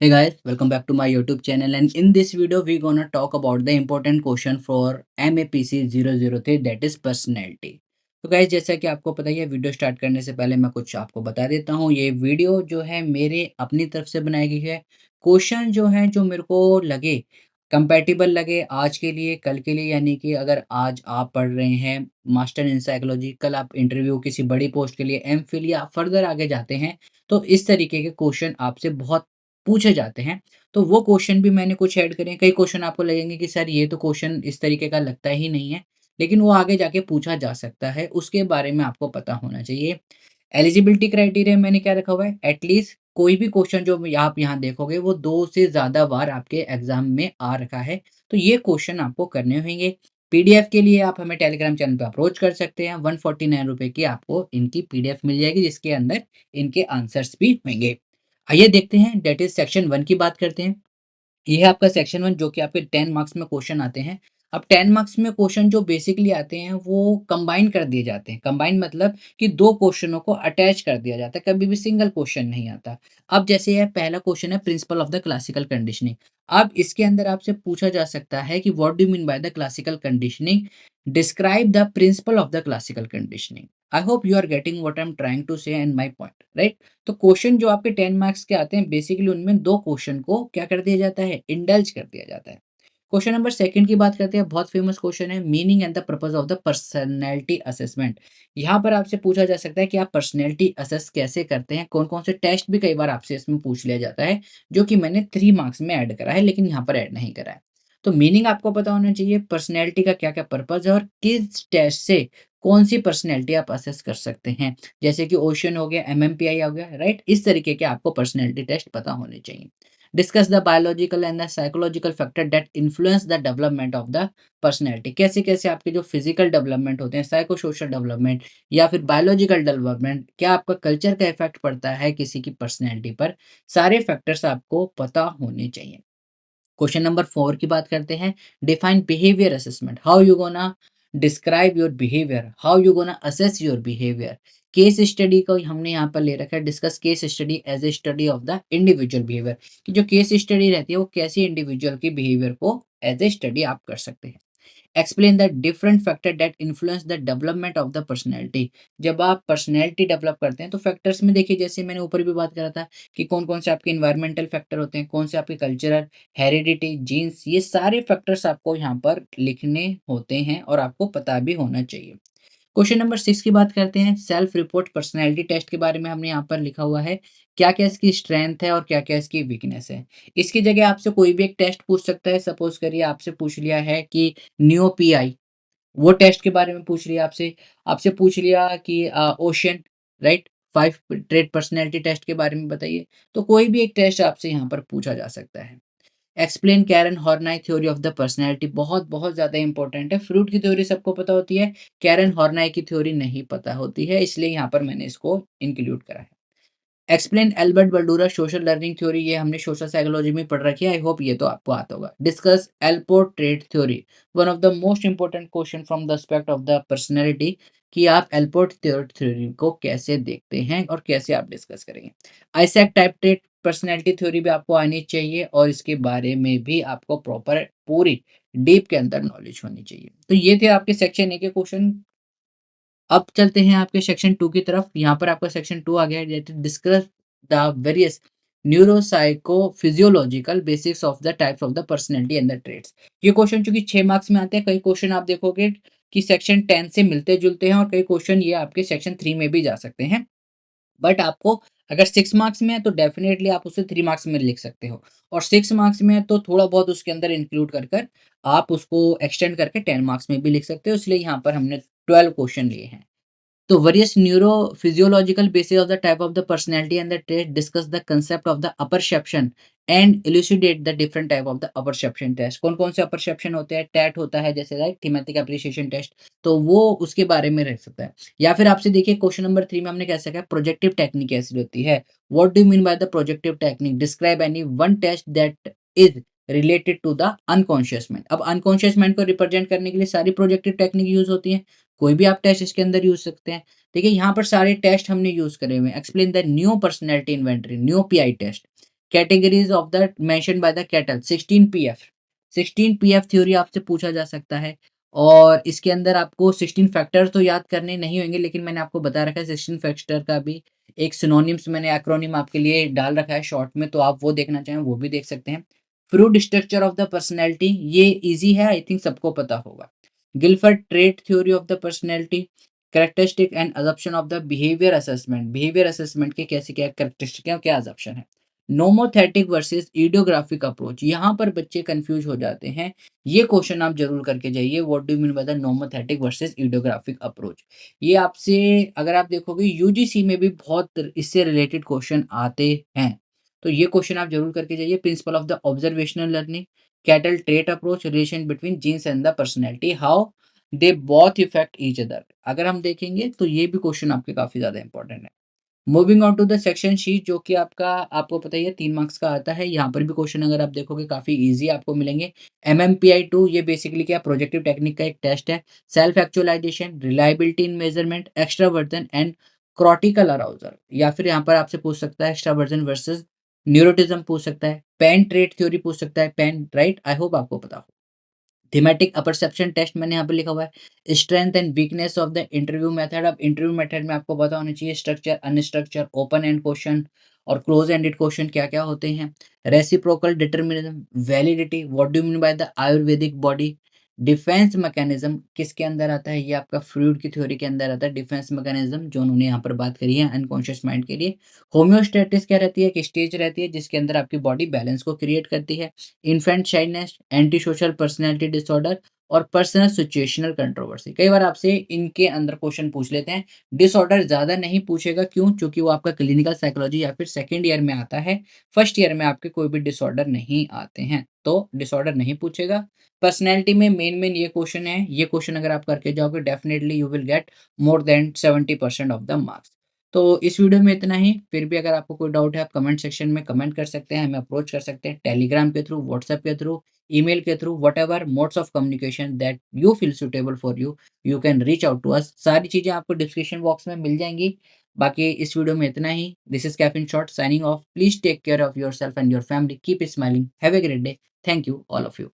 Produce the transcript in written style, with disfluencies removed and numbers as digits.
Hey guys, welcome back to my YouTube channel, and in this video we gonna talk about the important question for MAPC 003, that is personality। तो guys, जैसा कि आपको पता ही है, video start करने से पहले मैं कुछ आपको बता देता हूँ। ये वीडियो जो है मेरे अपनी तरफ से बनाई गई है। क्वेश्चन जो है, जो मेरे को लगे कंपैटिबल लगे आज के लिए, कल के लिए, यानी कि अगर आज आप पढ़ रहे हैं मास्टर इन साइकोलॉजी, कल आप इंटरव्यू किसी बड़ी पोस्ट के लिए एमफिल या फर्दर आगे जाते हैं, तो इस तरीके के क्वेश्चन आपसे बहुत पूछे जाते हैं। तो वो क्वेश्चन भी मैंने कुछ ऐड करे हैं। कई क्वेश्चन आपको लगेंगे कि सर ये तो क्वेश्चन इस तरीके का लगता ही नहीं है, लेकिन वो आगे जाके पूछा जा सकता है, उसके बारे में आपको पता होना चाहिए। एलिजिबिलिटी क्राइटेरिया मैंने क्या रखा हुआ है, एटलीस्ट कोई भी क्वेश्चन जो आप यहाँ देखोगे वो 2 से ज़्यादा बार आपके एग्ज़ाम में आ रखा है, तो ये क्वेश्चन आपको करने होंगे। पीडीएफ के लिए आप हमें टेलीग्राम चैनल पे अप्रोच कर सकते हैं। ₹149 की आपको इनकी पीडीएफ मिल जाएगी, जिसके अंदर इनके आंसर्स भी होंगे। आइए देखते हैं, दैट इज़ सेक्शन 1 की बात करते हैं। ये है आपका सेक्शन 1, जो कि आपके 10 मार्क्स में क्वेश्चन आते हैं। अब 10 मार्क्स में क्वेश्चन जो बेसिकली आते हैं वो कंबाइन कर दिए जाते हैं। कंबाइन मतलब कि 2 क्वेश्चनों को अटैच कर दिया जाता है, कभी भी सिंगल क्वेश्चन नहीं आता। अब जैसे ये पहला क्वेश्चन है, principle of the classical conditioning. अब इसके अंदर आपसे पूछा जा सकता है कि what do you mean by the classical conditioning? Describe the principle of the classical conditioning. I hope you are getting what I am trying to say and my point, right? तो क्वेश्चन जो आपके 10 marks के आते हैं, basically उनमें 2 question को क्या कर दिया जाता है, इंडल्ज कर दिया जाता है। क्वेश्चन नंबर सेकंड की बात करते हैं, बहुत फेमस क्वेश्चन है, meaning and the purpose of the personality assessment. यहाँ पर आपसे पूछा जा सकता है कि आप पर्सनैलिटी असेस कैसे करते हैं, कौन-कौन से टेस्ट भी कई बार आपसे इसमें पूछ लिया जाता है, जो कि मैंने 3 मार्क्स में ऐड करा है, लेकिन यहाँ पर ऐड नहीं करा है। तो मीनिंग आपको पता होना चाहिए, पर्सनैलिटी का क्या-क्या पर्पस है और किस टेस्ट से कौन-सी पर्सनैलिटी आप असेस कर सकते हैं। जैसे कि ओशन हो गया, एमएमपीआई हो गया, राइट? इस तरीके के आपको पर्सनैलिटी टेस्ट पता होने चाहिए। Discuss the biological and the psychological factor that influence the development of the personality. कैसे-कैसे आपके जो फिजिकल डेवलपमेंट होते हैं, साइको सोशल डेवलपमेंट या फिर बायोलॉजिकल डेवलपमेंट, क्या आपका कल्चर का इफेक्ट पड़ता है किसी की पर्सनैलिटी पर, सारे फैक्टर्स आपको पता होने चाहिए। क्वेश्चन नंबर 4 की बात करते हैं, define behaviour assessment. How you gonna describe your behaviour, how you gonna assess your behaviour. Case study को हमने यहाँ पर ले रखा है, discuss case study as a study of the individual behaviour, कि जो केस स्टडी रहती है वो कैसी इंडिविजुअल की बिहेवियर को एज ए स्टडी आप कर सकते हैं। Explain the different factor that influence the development of the personality. जब आप पर्सनैलिटी डेवलप करते हैं तो फैक्टर्स में देखिए, जैसे मैंने ऊपर भी बात करा था कि कौन-कौन से आपके एनवायरमेंटल फैक्टर होते हैं, कौन से आपके कल्चरल, हेरिडिटी, जीन्स, ये सारे फैक्टर्स आपको यहाँ पर लिखने होते हैं और आपको पता भी होना चाहिए। क्वेश्चन नंबर 6 की बात करते हैं, सेल्फ रिपोर्ट पर्सनैलिटी टेस्ट के बारे में हमने यहाँ पर लिखा हुआ है, क्या-क्या इसकी स्ट्रेंथ है और क्या-क्या इसकी वीकनेस है। इसकी जगह आपसे कोई भी एक टेस्ट पूछ सकता है, सपोज़ करिए आपसे पूछ लिया है कि न्यूओपीआई, वो टेस्ट के बारे में पूछ लिया आपसे, आपसे पूछ लिया कि ocean, right? 5 trait personality test के बारे में बताइए, तो कोई भी एक टेस्ट आपसे यहाँ पर पूछा जा सकता है। Explain Karen Horney theory of the personality, बहुत बहुत ज़्यादा इंपॉर्टेंट है। फ्रूट की थ्योरी सबको पता होती है, कैरन हॉर्नाई की थ्योरी नहीं पता होती है, इसलिए यहाँ पर मैंने इसको इंक्लूड करा है। Explain Albert Bandura social learning theory, ये हमने सोशल साइकोलॉजी में पढ़ रखी है, आई होप ये तो आपको आता होगा। Discuss Allport trait theory, one of the most important question from the aspect of the personality, कि आप एल्पोर्ट ट्रेट थ्योरी को कैसे देखते हैं और कैसे आप डिस्कस करेंगे। Isaac type trait personality theory भी आपको आनी चाहिए और इसके बारे में भी आपको प्रॉपर पूरी डीप के अंदर नॉलेज होनी चाहिए। तो ये थे आपके सेक्शन ए के क्वेश्चन। अब चलते हैं आपके सेक्शन 2 की तरफ। यहाँ पर आपका सेक्शन 2 आ गया है, discuss the various neuropsychophysiological basics of the types of the personality and the traits. ये क्वेश्चन चूंकि 6 मार्क्स में आते हैं, कई क्वेश्चन आप देखोगे कि सेक्शन 10 से मिलते जुलते हैं और कई क्वेश्चन ये आपके सेक्शन 3 में भी जा सकते हैं। बट आपको अगर 6 मार्क्स में है तो डेफिनेटली आप उसे 3 मार्क्स में लिख सकते हो, और 6 मार्क्स में है तो थोड़ा बहुत उसके अंदर इंक्लूड कर कर आप उसको एक्सटेंड करके 10 मार्क्स में भी लिख सकते हो, इसलिए यहाँ पर हमने 12 क्वेश्चन लिए हैं। तो various neurophysiological basis of the type of the personality and the trait, discuss the concept of the apperception and elucidate the different type of the apperception test। कौन कौन से apperception होते हैं, टैट होता है जैसे, राइट, थीमेटिक एप्रिसिएशन टेस्ट, तो वो उसके बारे में रह सकता है। या फिर आपसे देखिए क्वेश्चन नंबर 3 में हमने कैसे कहा, प्रोजेक्टिव टेक्निक कैसी होती है, what do you mean by the projective technique, describe any one test that is related to the unconscious mind. अब अनकॉन्शियस माइंड को रिप्रेजेंट करने के लिए सारी प्रोजेक्टिव टेक्निक यूज होती है, कोई भी आप टेस्ट इसके अंदर यूज सकते हैं। देखिए यहाँ पर सारे टेस्ट हमने यूज करे हुए हैं। Explain the new personality inventory, new PI test, categories of the mention by the Cattell 16 PF. 16 PF theory आपसे पूछा जा सकता है और इसके अंदर आपको 16 फैक्टर तो याद करने नहीं होंगे, लेकिन मैंने आपको बता रखा है 16 फैक्टर का भी एक सिनोनिम्स मैंने एक्रोनिम आपके लिए डाल रखा है शॉर्ट में, तो आप वो देखना चाहें वो भी देख सकते हैं। Fruit structure of the personality, ये इजी है, आई थिंक सबको पता होगा। Guilford trait theory of the personality, characteristic and assumption of the behaviour assessment, behaviour assessment के कैसे क्या कैरेक्टरिस्टिक है, क्या अजप्शन है। नोमोथेटिक वर्सेस इडियोग्राफिक अप्रोच, यहाँ पर बच्चे कंफ्यूज हो जाते हैं, ये क्वेश्चन आप जरूर करके जाइए। What do mean by the nomothetic versus idiographic approach. ये आपसे अगर आप देखोगे यूजीसी में भी बहुत इससे रिलेटेड क्वेश्चन आते हैं, तो ये क्वेश्चन आप जरूर करके जाइए। Principle of the observational learning, Cattell trait approach, relation between genes and the personality, how they both effect each other, अगर हम देखेंगे तो ये भी क्वेश्चन आपके काफी ज्यादा इंपॉर्टेंट है। Moving on to the section sheet, जो कि आपका आपको पता ही है 3 मार्क्स का आता है। यहाँ पर भी क्वेश्चन अगर आप देखोगे काफी इजी आपको मिलेंगे। MMPI 2 ये बेसिकली क्या प्रोजेक्टिव टेक्निक का एक टेस्ट है। Self actualisation, reliability in measurement, extraversion and cortical arousal, या फिर यहाँ पर आपसे पूछ सकता है एक्स्ट्रावर्जन वर्सेस न्यूरोटिज्म पूछ सकता है, पेन ट्रेट थ्योरी पूछ सकता है, पेन राइट, आई होप आपको पता हो। थीमेटिक अपरसेप्शन टेस्ट मैंने यहाँ पे लिखा हुआ है। Strength and weakness of the interview method, अब इंटरव्यू मेथड में आपको पता होना चाहिए structure, unstructured, open and question और क्लोज एंडेड क्वेश्चन क्या क्या होते हैं। Reciprocal determinism, validity, what do mean by the Ayurvedic body, defence mechanism किसके अंदर आता है, ये आपका फ्लूइड की थ्योरी के अंदर आता है डिफेंस मैकेनिज्म, जो उन्होंने यहाँ पर बात करी है अनकॉन्शियस माइंड के लिए। होम्योस्टेटिस क्या रहती है, एक स्टेज रहती है जिसके अंदर आपकी बॉडी बैलेंस को क्रिएट करती है। Infant shyness, anti social personality disorder और पर्सनल सिचुएशनल कंट्रोवर्सी, कई बार आपसे इनके अंदर क्वेश्चन पूछ लेते हैं। डिसऑर्डर ज्यादा नहीं पूछेगा, क्यों, क्योंकि वो आपका क्लिनिकल साइकोलॉजी या फिर सेकेंड ईयर में आता है। फर्स्ट ईयर में आपके कोई भी डिसऑर्डर नहीं आते हैं, तो डिसऑर्डर नहीं पूछेगा। पर्सनैलिटी में मेन मेन ये क्वेश्चन है, ये क्वेश्चन अगर आप करके जाओगे definitely you will get more than 70% of the marks. तो इस वीडियो में इतना ही। फिर भी अगर आपको कोई डाउट है आप कमेंट सेक्शन में कमेंट कर सकते हैं, हमें अप्रोच कर सकते हैं टेलीग्राम के थ्रू, व्हाट्सएप के थ्रू, ईमेल के through, whatever modes of communication that you feel suitable for you, you can reach out to us. सारी चीजें आपको डिस्क्रिप्शन बॉक्स में मिल जाएंगी। बाकी इस वीडियो में इतना ही। This is caffeine shot signing off. Please take care of yourself and your family, keep smiling, have a great day, thank you all of you.